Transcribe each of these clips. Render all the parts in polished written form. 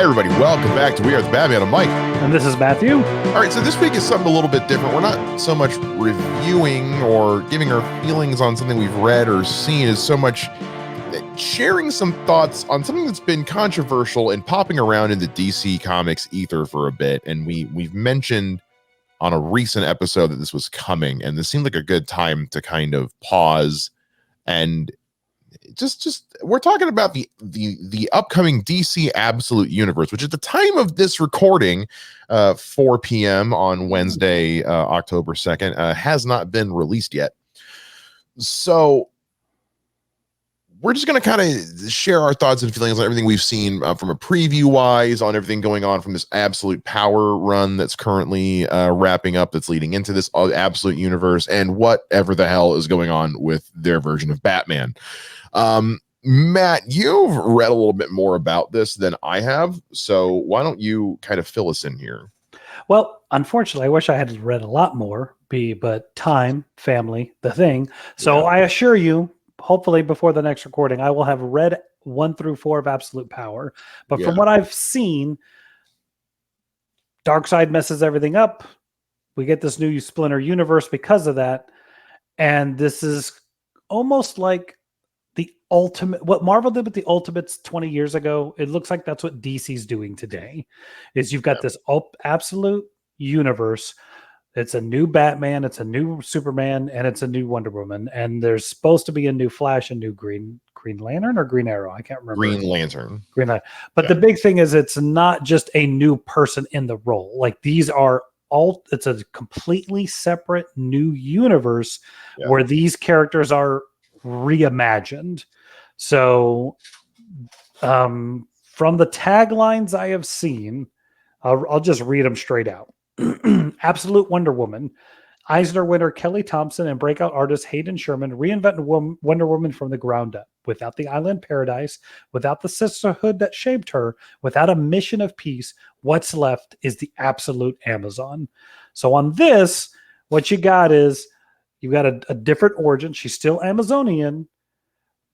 Hey everybody, welcome back to We Are the Batman. I'm Mike. And this is Matthew. All right, so this week is something a little bit different. We're not so much reviewing or giving our feelings on something we've read or seen as so much sharing some thoughts on something that's been controversial and popping around in the DC Comics ether for a bit. And we've mentioned on a recent episode that this was coming, and this seemed like a good time to kind of pause and just we're talking about the upcoming DC Absolute Universe, which at the time of this recording, 4 p.m. on Wednesday, October 2nd, has not been released yet. So we're just going to kind of share our thoughts and feelings on everything we've seen from a preview wise, on everything going on from this Absolute Power run that's currently wrapping up, that's leading into this Absolute Universe, and whatever the hell is going on with their version of Batman. Matt, you've read a little bit more about this than I have, so why don't you kind of fill us in here? Well, unfortunately, I wish I had read a lot more, but time, family, the thing. So I assure you, hopefully before the next recording, I will have read 1 through 4 of Absolute Power. But from what I've seen, Darkseid messes everything up. We get this new Splinter universe because of that. And this is almost like the ultimate, what Marvel did with the Ultimates 20 years ago. It looks like that's what DC's doing today. Is you've got this absolute universe. It's a new Batman, it's a new Superman, and it's a new Wonder Woman. And there's supposed to be a new Flash, a new Green Lantern or Green Arrow. I can't remember. Green Lantern. But the big thing is it's not just a new person in the role. Like these are it's a completely separate new universe where these characters are reimagined. So from the taglines I have seen, I'll just read them straight out. Absolute Wonder Woman. Eisner winner Kelly Thompson and breakout artist Hayden Sherman reinvent Wonder Woman from the ground up. Without the island paradise, without the sisterhood that shaped her, without a mission of peace, what's left is the absolute Amazon. So on this, what you got is you got a different origin. She's still Amazonian,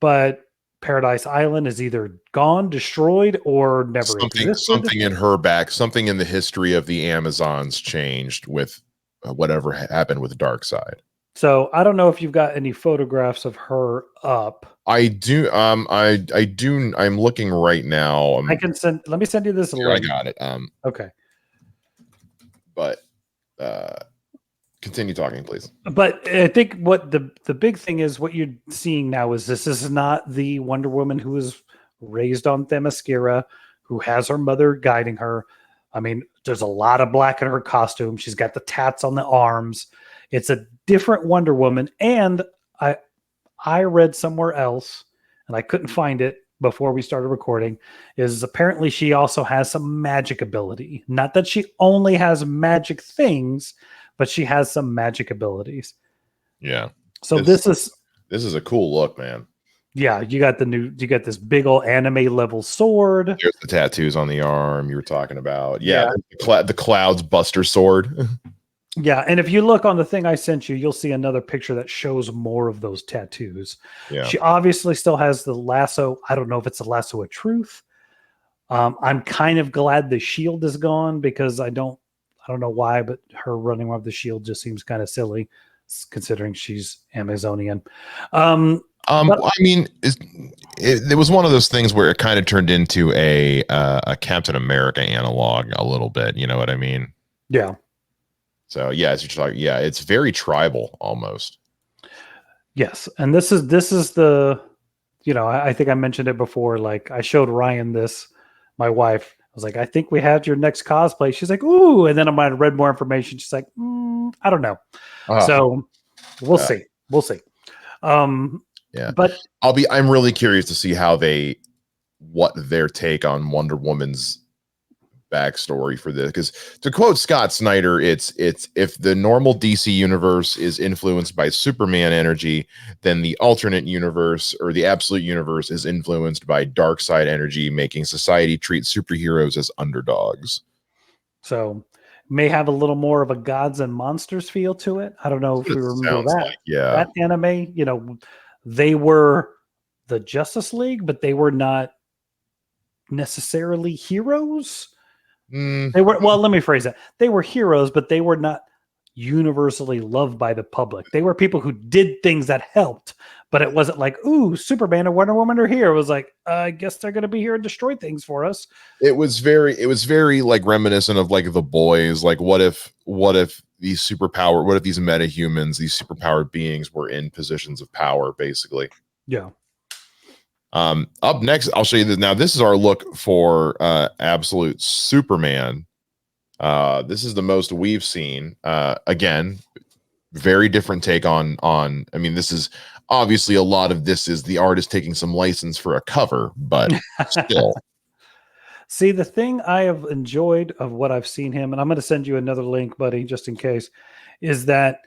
but Paradise Island is either gone, destroyed, or never existed. Something in her back, something in the history of the Amazons changed with whatever happened with Darkseid. So I don't know if you've got any photographs of her up. I do. I do. I'm looking right now. I can send. Let me send you this link. I got it. Okay. But continue talking, please. But I think what the big thing is, what you're seeing now is this is not the Wonder Woman who was raised on Themyscira, who has her mother guiding her. I mean, there's a lot of black in her costume. She's got the tats on the arms. It's a different Wonder Woman. And I read somewhere else, and I couldn't find it before we started recording, is apparently she also has some magic ability. Not that she only has magic things, but she has some magic abilities. Yeah. So this is a cool look, man. Yeah, you got this big old anime level sword. There's the tattoos on the arm you were talking about. Yeah. The Clouds Buster sword. Yeah, and if you look on the thing I sent you, you'll see another picture that shows more of those tattoos. Yeah. She obviously still has the lasso. I don't know if it's the lasso of truth. I'm kind of glad the shield is gone because I don't know why, but her running around with the shield just seems kind of silly, considering she's Amazonian. I mean, it was one of those things where it kind of turned into a Captain America analog a little bit. You know what I mean? Yeah. So as you're talking, it's very tribal almost. Yes, and this is the, I think I mentioned it before. Like I showed Ryan this, my wife. I was like, I think we have your next cosplay. She's like, ooh, and then I might have read more information. She's like, I don't know. So we'll see. We'll see. Yeah, but I'm really curious to see what their take on Wonder Woman's backstory for this, because to quote Scott Snyder, it's if the normal DC universe is influenced by Superman energy, then the alternate universe or the absolute universe is influenced by Darkseid energy, making society treat superheroes as underdogs. So may have a little more of a gods and monsters feel to it. I don't know if we remember that. That anime, they were the Justice League, but they were not necessarily heroes. Mm, They were, well, let me phrase that. They were heroes, but they were not universally loved by the public. They were people who did things that helped, but it wasn't like, ooh, Superman and Wonder Woman are here. It was like, I guess they're going to be here and destroy things for us. it was very like reminiscent of like The Boys. Like, what if these what if these metahumans, these superpowered beings were in positions of power, basically. Yeah. Up next, I'll show you this. Now, this is our look for Absolute Superman. This is the most we've seen. Again, very different take on. I mean, this is obviously a lot of this is the artist taking some license for a cover, but still. See, the thing I have enjoyed of what I've seen him, and I'm going to send you another link, buddy, just in case, is that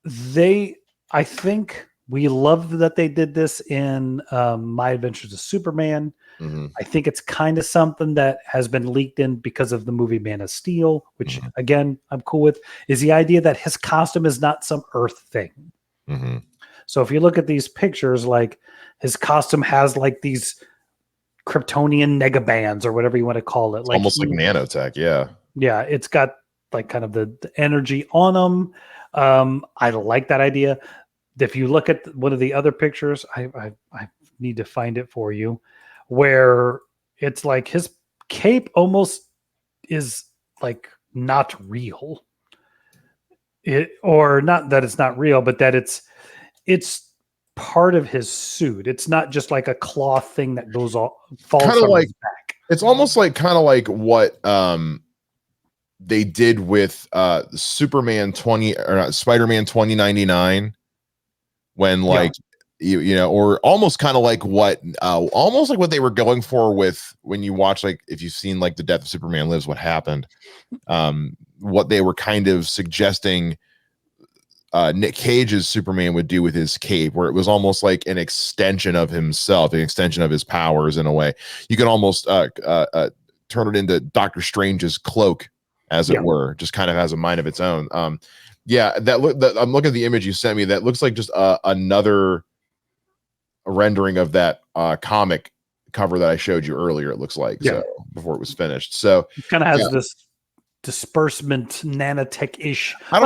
I think we loved that they did this in My Adventures of Superman. Mm-hmm. I think it's kind of something that has been leaked in because of the movie Man of Steel, which again, I'm cool with, is the idea that his costume is not some Earth thing. Mm-hmm. So if you look at these pictures, like his costume has like these Kryptonian negabands or whatever you want to call it. Like almost like nanotech. Yeah. Yeah. It's got like kind of the energy on them. I like that idea. If you look at one of the other pictures, I need to find it for you, where it's like his cape almost is like not real. Or not that it's not real, but that it's part of his suit. It's not just like a cloth thing that goes falls from like his back. It's almost like kind of like what they did with Superman 20 or Spider-Man 2099 when like you know, or almost kind of like what they were going for with when you watch, like if you've seen like The Death of Superman Lives, what happened, what they were kind of suggesting Nick Cage's Superman would do with his cape, where it was almost like an extension of himself, an extension of his powers in a way. You can almost turn it into Doctor Strange's cloak, as it were, just kind of has a mind of its own. Yeah, I'm looking at the image you sent me. That looks like just another rendering of that comic cover that I showed you earlier. It looks like so before it was finished. So it kind of has this disbursement nanotech-ish. I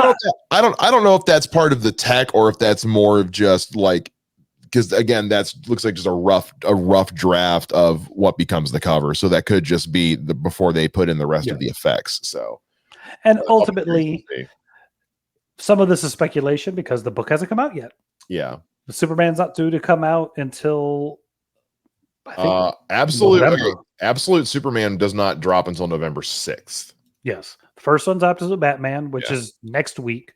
don't know if that's part of the tech or if that's more of just like, because again, looks like just a rough draft of what becomes the cover. So that could just be before they put in the rest of the effects. So, and ultimately, some of this is speculation because the book hasn't come out yet. Yeah, the Superman's not due to come out until I think Absolute Superman does not drop until November 6th. Yes, the first one's Absolute Batman, which is next week.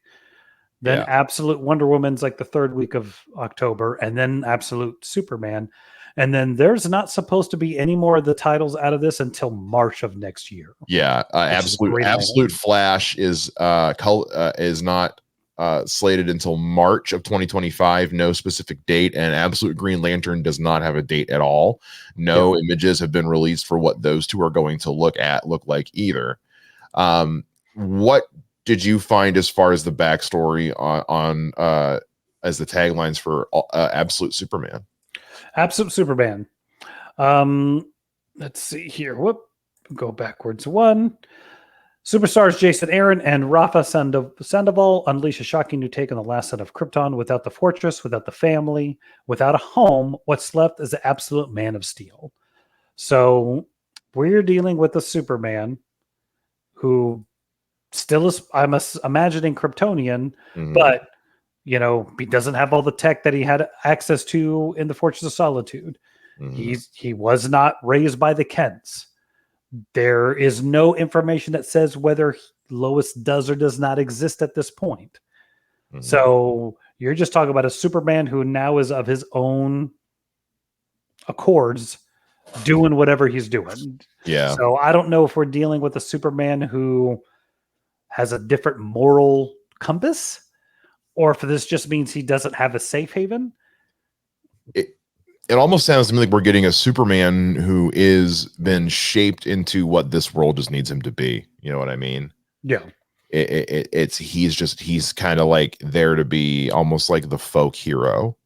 Then Absolute Wonder Woman's like the third week of October, and then Absolute Superman. And then there's not supposed to be any more of the titles out of this until March of next year. Yeah, Absolute Flash is not slated until March of 2025. No specific date, and Absolute Green Lantern does not have a date at all. No images have been released for what those two are going to look like either. What did you find as far as the backstory on as the taglines for Absolute Superman? Absolute Superman. Let's see here. Go backwards one. Superstars Jason Aaron and Rafa Sandoval unleash a shocking new take on the last son of Krypton. Without the fortress, without the family, without a home, what's left is the absolute Man of Steel. So we're dealing with a Superman who still is, I'm imagining, Kryptonian, but he doesn't have all the tech that he had access to in the Fortress of Solitude. He was not raised by the Kents. There is no information that says whether Lois does or does not exist at this point. So you're just talking about a Superman who now is of his own accords doing whatever he's doing. Yeah. So I don't know if we're dealing with a Superman who has a different moral compass, or if this just means he doesn't have a safe haven. It almost sounds to me like we're getting a Superman who is been shaped into what this world just needs him to be. You know what I mean? Yeah. He's kind of like there to be almost like the folk hero.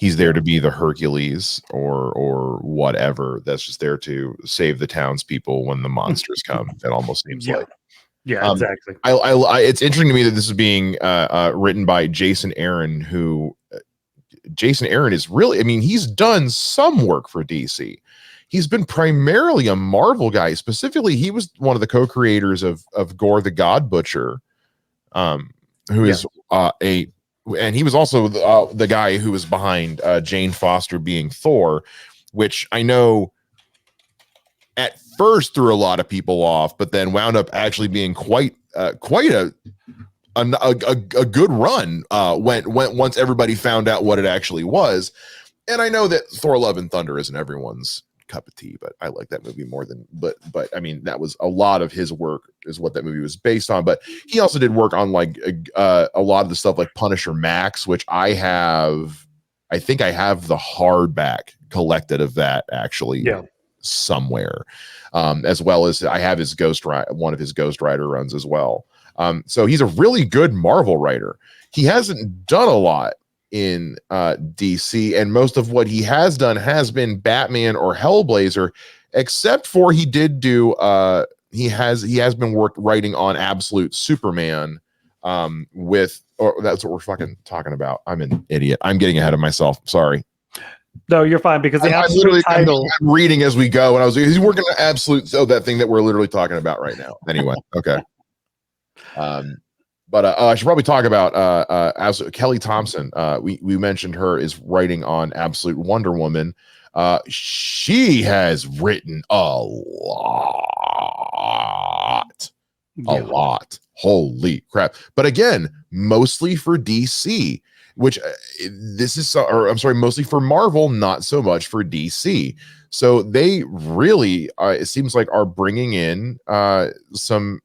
he's there to be the Hercules or whatever that's just there to save the townspeople when the monsters come. It almost seems like. Yeah, exactly. It's interesting to me that this is being written by Jason Aaron, who Jason Aaron is really, I mean, he's done some work for DC. He's been primarily a Marvel guy. Specifically, he was one of the co-creators of Gore the God Butcher, who is and he was also the guy who was behind Jane Foster being Thor, which I know at first threw a lot of people off, but then wound up actually being quite a good run when once everybody found out what it actually was. And I know that Thor: Love and Thunder isn't everyone's cup of tea, but I like that movie more than but I mean that was a lot of his work is what that movie was based on. But he also did work on like a lot of the stuff like Punisher Max, which I think I have the hardback collected of that actually somewhere, as well as I have his one of his Ghost Rider runs as well. So he's a really good Marvel writer. He hasn't done a lot in DC, and most of what he has done has been Batman or Hellblazer, except for he did do he has been writing on Absolute Superman with that's what we're fucking talking about. I'm an idiot. I'm getting ahead of myself. Sorry. No, you're fine because the absolute title. I'm reading as we go, and he's working on Absolute. So that thing that we're literally talking about right now. Anyway, okay. But I should probably talk about Absolute Kelly Thompson. We mentioned her is writing on Absolute Wonder Woman. She has written a lot. Holy crap! But again, mostly for DC, which mostly for Marvel, not so much for DC. So they really, it seems like, are bringing in some.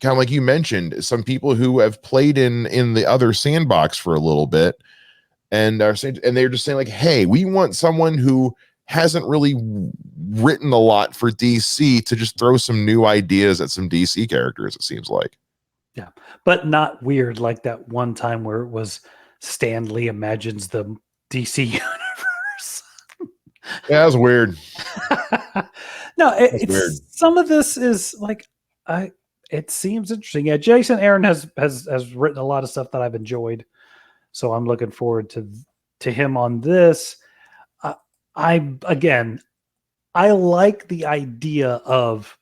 Kind of like you mentioned, some people who have played in the other sandbox for a little bit, and they're just saying like, "Hey, we want someone who hasn't really written a lot for DC to just throw some new ideas at some DC characters." It seems like, yeah, but not weird like that one time where it was Stan Lee imagines the DC universe. Yeah, that was weird. No, it's weird. Some of this is like it seems interesting. Yeah, Jason Aaron has written a lot of stuff that I've enjoyed, so I'm looking forward to him on this. I like the idea of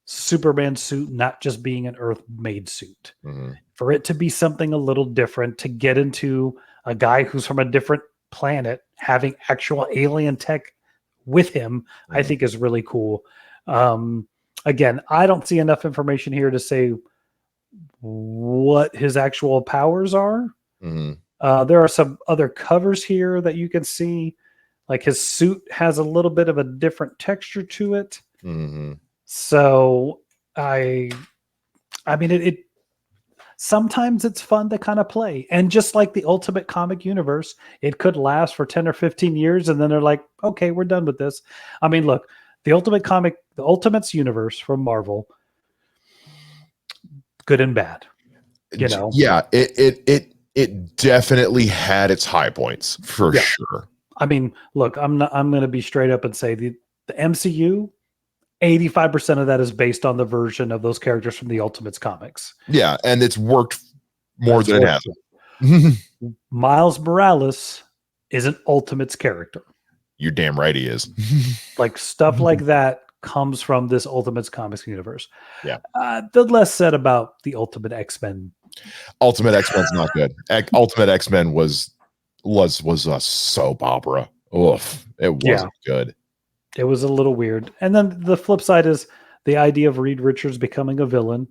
Superman suit not just being an Earth-made suit, for it to be something a little different, to get into a guy who's from a different planet having actual alien tech with him. I think is really cool. Again, I don't see enough information here to say what his actual powers are. There are some other covers here that you can see. Like his suit has a little bit of a different texture to it. So I mean, it sometimes it's fun to kind of play. And just like the Ultimate Comic Universe, it could last for 10 or 15 years. And then they're like, okay, we're done with this. I mean, look, the Ultimates universe from Marvel, good and bad, you know. Yeah, it definitely had its high points for sure. I mean, look, I'm going to be straight up and say the MCU, 85% of that is based on the version of those characters from the Ultimates comics. Yeah, and it's worked more than it hasn't. Miles Morales is an Ultimates character. You're damn right he is. Like stuff like that comes from this Ultimates comics universe. Yeah. The less said about the Ultimate X-Men. Ultimate X-Men's not good. Ultimate X-Men was a soap opera. Oof. It wasn't good. It was a little weird. And then the flip side is the idea of Reed Richards becoming a villain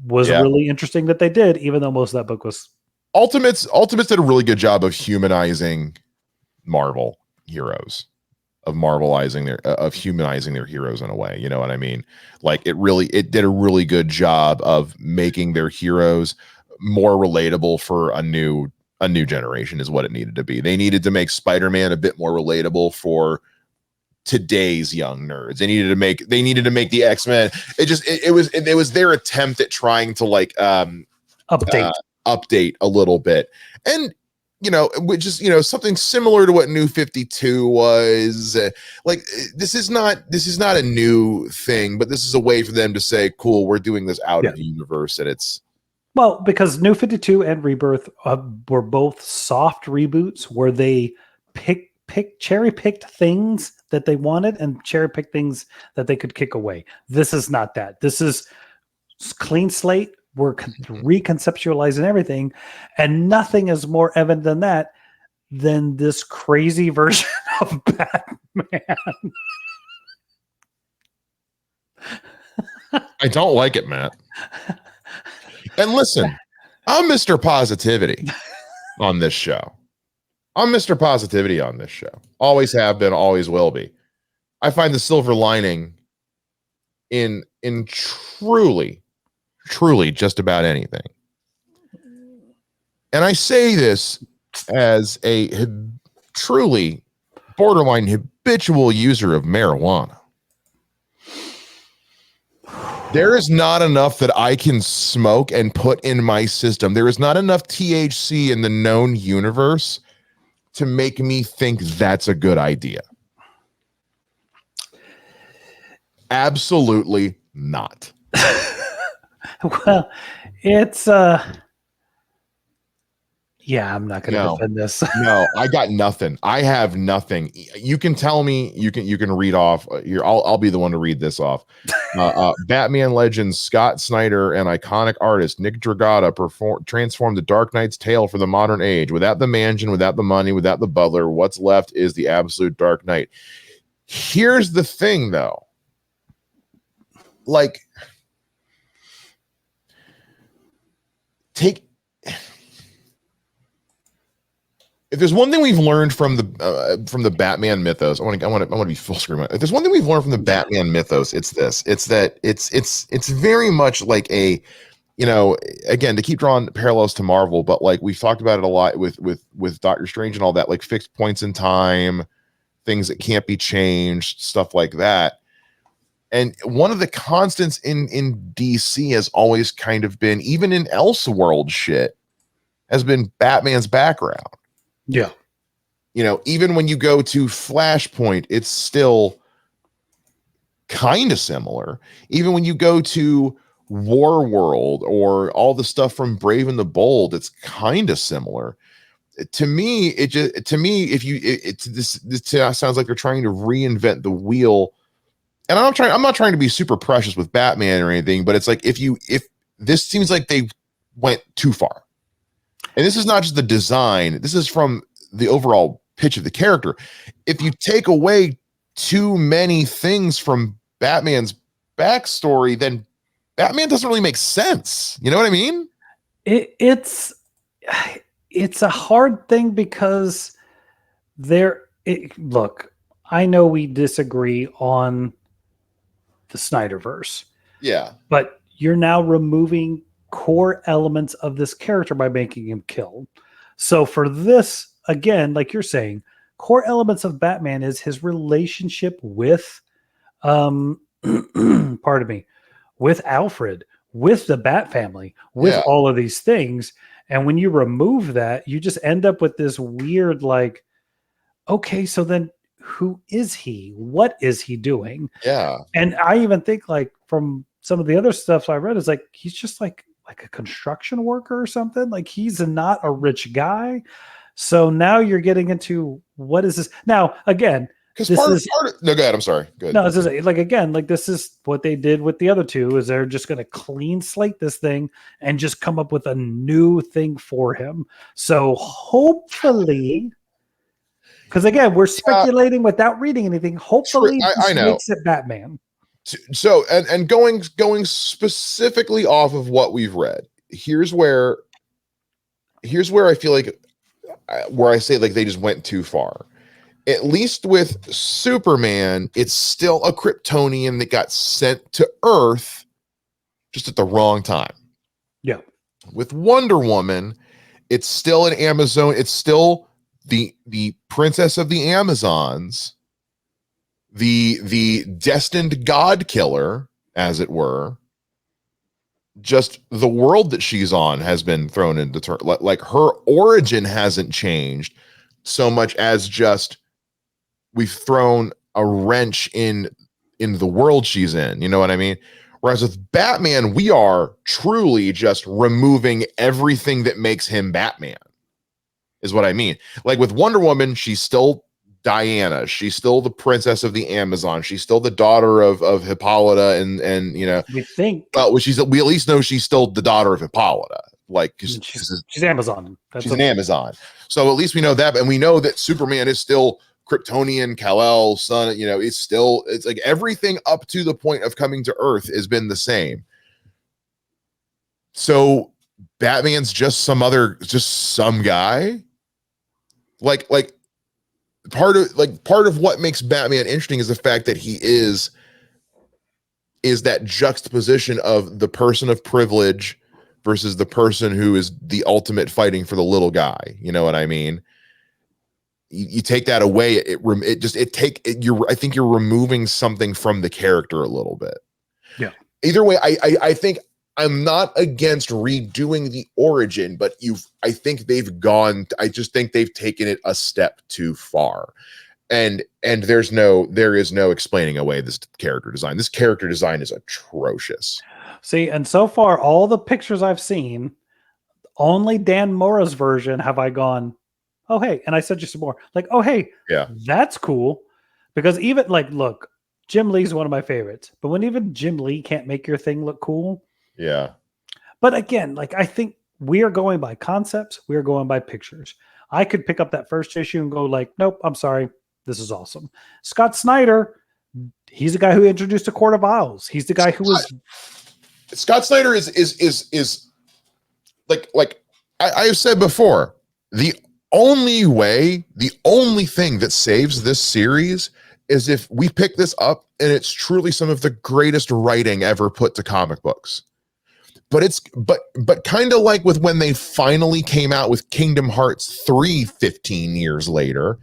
was really interesting that they did, even though most of that book was. Ultimates did a really good job of humanizing Marvel heroes, of humanizing their heroes in a way. You know what I mean? Like it did a really good job of making their heroes more relatable for a new generation is what it needed to be. They needed to make Spider-Man a bit more relatable for today's young nerds. They needed to make the X-Men. It was their attempt at trying to like update a little bit. And which is, something similar to what New 52 was. Like, this is not a new thing, but this is a way for them to say, cool, we're doing this out of the universe. And it's, well, because New 52 and Rebirth were both soft reboots where they cherry picked things that they wanted and cherry picked things that they could kick away. This is not that. This is clean slate. We're reconceptualizing everything, and nothing is more evident than this crazy version of Batman. I don't like it, Matt. And listen, I'm Mr. Positivity on this show. Always have been, always will be. I find the silver lining in truly just about anything. And I say this as a truly borderline habitual user of marijuana. There is not enough that I can smoke and put in my system. There is not enough THC in the known universe to make me think that's a good idea. Absolutely not. Well, it's yeah, I'm not going to defend this. No, I got nothing. I have nothing. You can tell me. You can read off here. I'll be the one to read this off. Batman legend Scott Snyder and iconic artist Nick Dragotta transformed the Dark Knight's tale for the modern age. Without the mansion, without the money, without the butler, what's left is the absolute Dark Knight. Here's the thing, though. Like, if there's one thing we've learned from the Batman mythos, I want to be full screen. If there's one thing we've learned from the Batman mythos, it's this. It's that it's very much like a, again, to keep drawing parallels to Marvel, but like we've talked about it a lot with Doctor Strange and all that, like fixed points in time, things that can't be changed, stuff like that. And one of the constants in DC has always kind of been, even in Elseworld shit, has been Batman's background. Yeah. Even when you go to Flashpoint, it's still kind of similar. Even when you go to War World or all the stuff from Brave and the Bold, it's kind of similar. To me, this sounds like they're trying to reinvent the wheel. And I'm not trying to be super precious with Batman or anything, but it's like if this seems like they went too far. And this is not just the design, this is from the overall pitch of the character. If you take away too many things from Batman's backstory, then Batman doesn't really make sense. You know what I mean? It's a hard thing because look, I know we disagree on the Snyderverse. Yeah. But you're now removing core elements of this character by making him kill. So for this, again, like you're saying, core elements of Batman is his relationship with pardon me, with Alfred, with the Bat family, with all of these things. And when you remove that, you just end up with this weird, like, okay, so then who is he? What is he doing? Yeah. And I even think, like, from some of the other stuff I read, is like he's just like a construction worker or something. Like, he's not a rich guy. So now you're getting into, what is this? Now, again, because no, go ahead. I'm sorry. Good. No, it's just, like, again, like, this is what they did with the other two, is they're just going to clean slate this thing and just come up with a new thing for him. So hopefully, because again, we're speculating without reading anything. Hopefully, I know. makes it Batman. So, and going specifically off of what we've read, here's where I feel like, where I say, like, they just went too far. At least with Superman, it's still a Kryptonian that got sent to Earth just at the wrong time. Yeah. With Wonder Woman, it's still an Amazon. It's still the princess of the Amazons, the destined god killer, as it were. just the world that she's on has been thrown into turn. Like her origin hasn't changed so much as just we've thrown a wrench in the world she's in. You know what I mean? Whereas with Batman, we are truly just removing everything that makes him Batman, is what I mean. Like with Wonder Woman, she's still Diana. She's still the princess of the Amazon. She's still the daughter of Hippolyta, and you know, We think well, we at least know she's still the daughter of Hippolyta. Like she's Amazon. She's an Amazon. So at least we know that, and we know that Superman is still Kryptonian, Kal-El, son. You know, it's like everything up to the point of coming to Earth has been the same. So Batman's just some guy. Like part of what makes Batman interesting is the fact that he is that juxtaposition of the person of privilege versus the person who is the ultimate fighting for the little guy. You know what I mean? You take that away, I think you're removing something from the character a little bit. Yeah. Either way, I think I'm not against redoing the origin, but I just think they've taken it a step too far. And there is no explaining away this character design. This character design is atrocious. See, and so far, all the pictures I've seen, only Dan Mora's version have I gone, oh, hey, and I said just some more. Like, oh, hey, yeah, that's cool. Because even, like, look, Jim Lee's one of my favorites. But when even Jim Lee can't make your thing look cool. Yeah. But again, like, I think we are going by concepts. We are going by pictures. I could pick up that first issue and go like, nope, I'm sorry. This is awesome. Scott Snyder, he's the guy who introduced the Court of Owls. He's the guy who was... Scott Snyder is like I have said before, the only thing that saves this series is if we pick this up and it's truly some of the greatest writing ever put to comic books. But kind of like with when they finally came out with Kingdom Hearts 3 15 years later,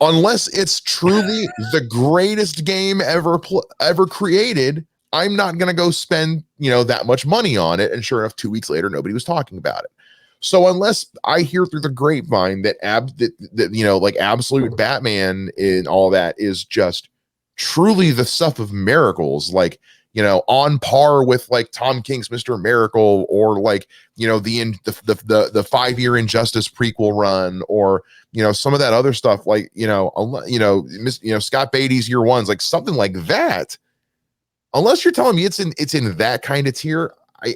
unless it's truly the greatest game ever created, I'm not going to go spend, that much money on it. And sure enough, 2 weeks later, nobody was talking about it. So unless I hear through the grapevine that Absolute Batman and all that is just truly the stuff of miracles, like, on par with like Tom King's Mr. Miracle, or like, the 5-year Injustice prequel run, or, some of that other stuff, like, Scott Beatty's Year Ones, like something like that. Unless you're telling me it's in that kind of tier, I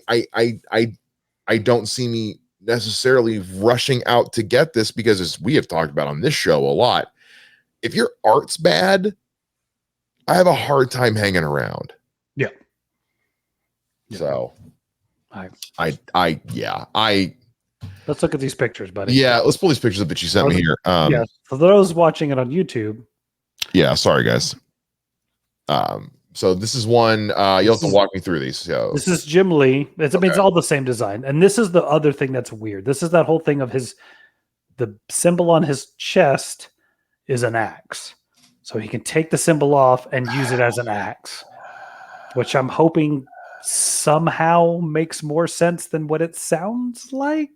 don't see me necessarily rushing out to get this, because as we have talked about on this show a lot, if your art's bad, I have a hard time hanging around. Yeah. So let's look at these pictures, buddy. Yeah, let's pull these pictures up that you sent me here. Yeah, for those watching it on YouTube. Yeah, sorry guys. So this is one, you'll have to walk me through these. So this is Jim Lee. It's all the same design. And this is the other thing that's weird. This is that whole thing of the symbol on his chest is an axe. So he can take the symbol off and use it as an axe, which I'm hoping somehow makes more sense than what it sounds like.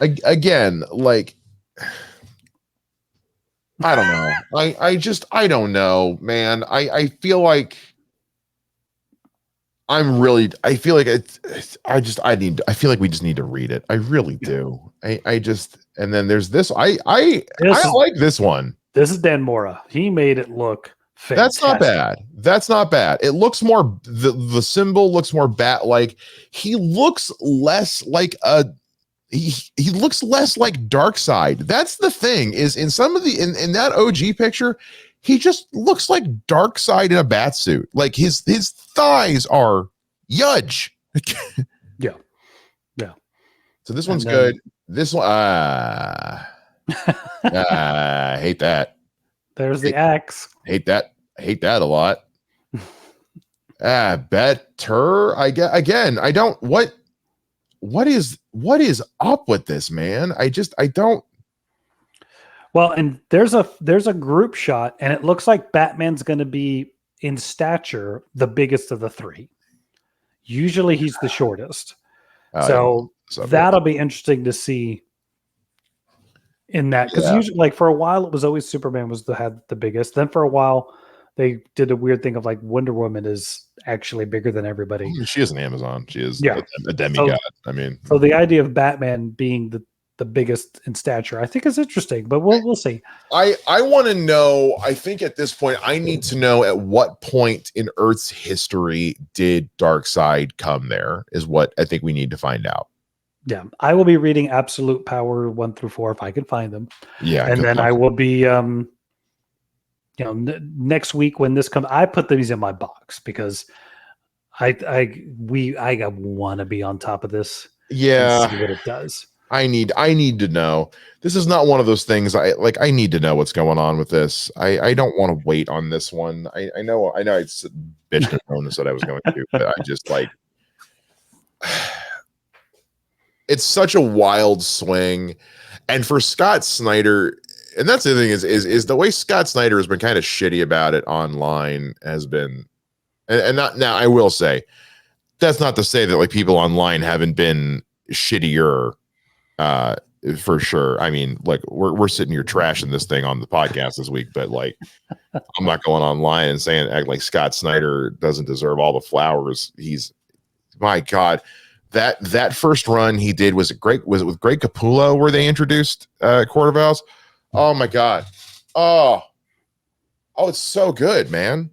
Again, like, I don't know. I don't know, man. I feel like I feel like I feel like we just need to read it. I really do. And then there's this. I like this one. This is Dan Mora. He made it look fantastic. That's not bad. It looks more, the symbol looks more bat-like. He looks less like he looks less like Darkseid. That's the thing, is in some of in that OG picture, he just looks like Darkseid in a bat suit. Like his thighs are yudge. Yeah. So this one's good. This one, hate that. There's the axe. Hate that a lot. Better. I get again. I don't. What is up with this, man? I don't. Well, and there's a group shot, and it looks like Batman's going to be in stature the biggest of the three. Usually he's the shortest. So that'll be interesting to see in that, because usually, like, for a while it was always Superman had the biggest. Then for a while they did a weird thing of like Wonder Woman is actually bigger than everybody. She is an Amazon. She is a So demigod. I mean, so the idea of Batman being the biggest in stature, I think, is interesting, but we'll see. I want to know. I think at this point, I need to know at what point in Earth's history did Darkseid come there, is what I think we need to find out. Yeah, I will be reading Absolute Power 1 through 4 if I can find them. Yeah, and then I will be, next week when this comes, I put these in my box because I want to be on top of this. Yeah, and see what it does. I need to know. This is not one of those things. I need to know what's going on with this. I don't want to wait on this one. I know I bitched and moaned and said I was going to, but I just like. It's such a wild swing, and for Scott Snyder, and that's the thing is the way Scott Snyder has been kind of shitty about it online has been, and not now. I will say, that's not to say that like people online haven't been shittier, for sure. I mean, like we're sitting here trashing this thing on the podcast this week, but like I'm not going online and saying act like Scott Snyder doesn't deserve all the flowers. My God. That first run he did was it with Greg Capullo where they introduced Court of Owls? Oh my God. Oh, it's so good, man.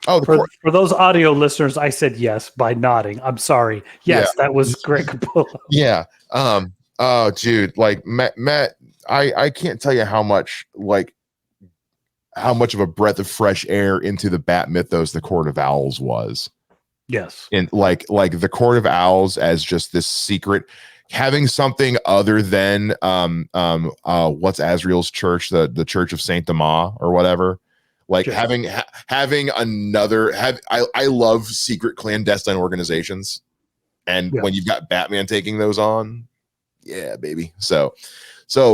Oh, for those audio listeners, I said yes by nodding. I'm sorry. Yes, that was Greg Capullo. Yeah. Oh, dude, like Matt, I can't tell you how much of a breath of fresh air into the Bat mythos the Court of Owls was. Yes. And like the Court of Owls as just this secret, having something other than what's Azrael's church, the Church of Saint Thomas or whatever. Like having another I love secret clandestine organizations. And when you've got Batman taking those on, yeah, baby. So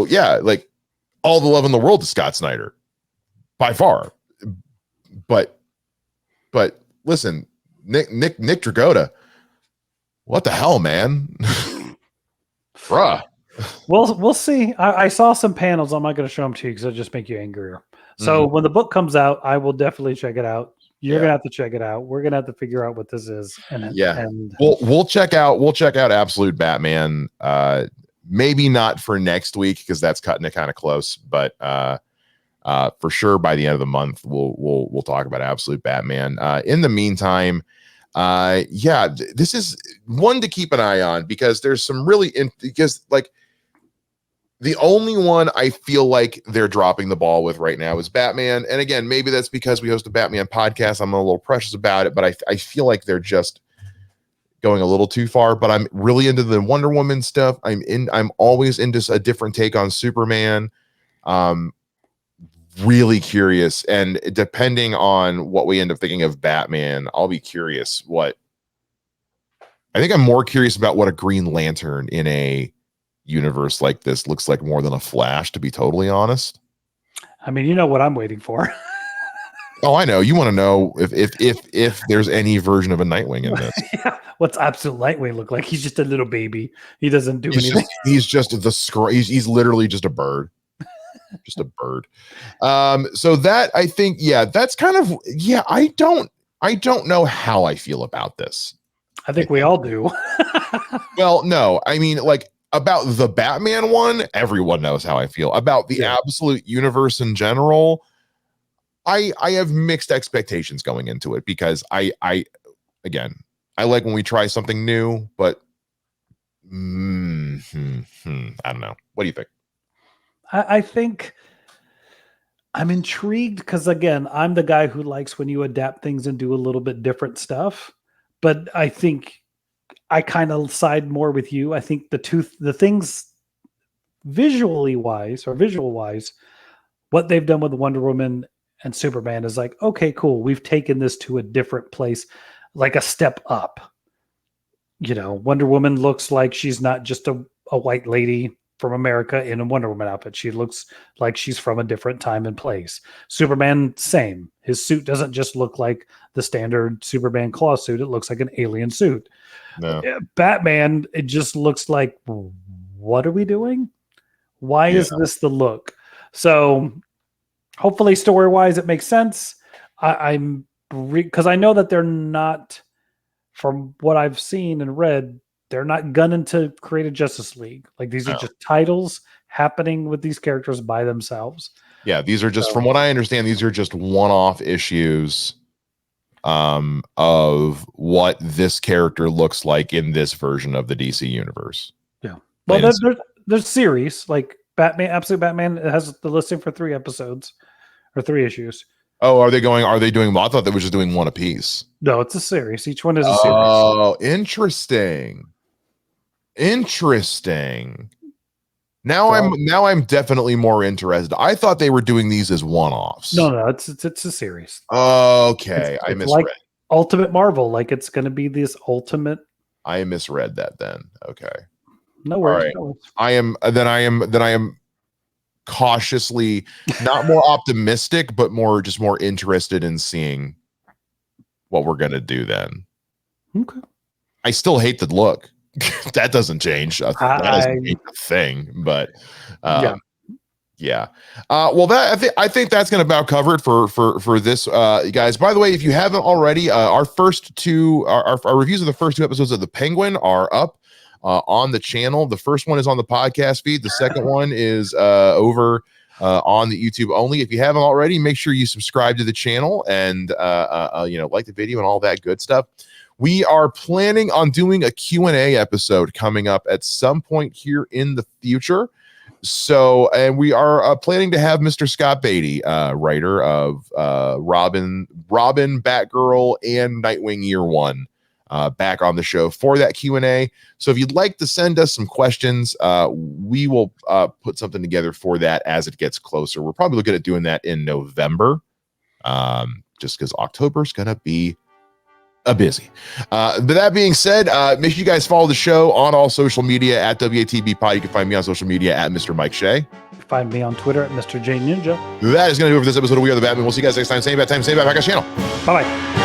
yeah, like all the love in the world to Scott Snyder. By far. But listen, Nick Dragotta, what the hell, man? Bruh. We'll see. I saw some panels. I'm not going to show them to you because it'll just make you angrier. So when the book comes out, I will definitely check it out. You're gonna have to check it out. We're gonna have to figure out what this is. And we'll check out Absolute Batman. Maybe not for next week because that's cutting it kind of close, but for sure by the end of the month we'll talk about Absolute Batman. In the meantime, this is one to keep an eye on because there's some really because like the only one I feel like they're dropping the ball with right now is Batman. And again, maybe that's because we host a Batman podcast. I'm a little precious about it, but I feel like they're just going a little too far. But I'm really into the Wonder Woman stuff. I'm always into a different take on Superman. Really curious, and depending on what we end up thinking of Batman, I'll be curious I think I'm more curious about what a Green Lantern in a universe like this looks like more than a Flash, to be totally honest. I mean, you know what I'm waiting for. Oh, I know. You want to know if there's any version of a Nightwing in this. Yeah. What's Absolute Nightwing look like? He's just a little baby. He doesn't do anything. He's just he's literally just a bird. Just a bird. So that I think, that's kind of, I don't know how I feel about this. I think we all do. Well, no, I mean, like about the Batman one, everyone knows how I feel. About the Absolute universe in general, I have mixed expectations going into it because I like when we try something new, but I don't know. What do you think? I think I'm intrigued because, again, I'm the guy who likes when you adapt things and do a little bit different stuff. But I think I kind of side more with you. I think the things visual wise, what they've done with Wonder Woman and Superman is like, okay, cool. We've taken this to a different place, like a step up. Wonder Woman looks like she's not just a white lady. from America in a Wonder Woman outfit. She looks like she's from a different time and place. Superman, same. His suit doesn't just look like the standard Superman claw suit. It looks like an alien suit. No. Batman, it just looks like, what are we doing? Why is this the look? So hopefully story-wise it makes sense. I'm because I know that they're not, from what I've seen and read, they're not gunning to create a Justice League. Like these are just titles happening with these characters by themselves. Yeah, these are just, from what I understand, these are just one-off issues of what this character looks like in this version of the DC universe. Yeah. Well, there's series like Batman, Absolute Batman. It has the listing for 3 episodes or 3 issues. Oh, are they doing? Well, I thought they were just doing one apiece. No, it's a series. Each one is a series. Oh, interesting. Now I'm definitely more interested. I thought they were doing these as one-offs. No, it's a series. Okay, I misread. Like Ultimate Marvel, like it's going to be this ultimate. I misread that then. Okay. No worries. All right. I am cautiously not more optimistic, but more interested in seeing what we're gonna do then. Okay. I still hate the look. That doesn't change. That doesn't change a thing. But yeah. Well, that I think that's gonna about cover it for this, guys. By the way, if you haven't already, our first 2 our reviews of the first 2 episodes of The Penguin are up on the channel. The first one is on the podcast feed. The second one is over on the YouTube only. If you haven't already, make sure you subscribe to the channel and like the video and all that good stuff. We are planning on doing a Q&A episode coming up at some point here in the future. So, and we are planning to have Mr. Scott Beatty, writer of Robin, Batgirl, and Nightwing Year One, back on the show for that Q&A. So if you'd like to send us some questions, we will put something together for that as it gets closer. We're probably looking at doing that in November, just because October's gonna be busy. But that being said, make sure you guys follow the show on all social media at WATB Pod. You can find me on social media at Mr. Mike Shea. Find me on Twitter at Mr. J Ninja. That is going to do it for this episode of We Are the Batman. We'll see you guys next time. Same bad time, same bad podcast channel. Bye-bye.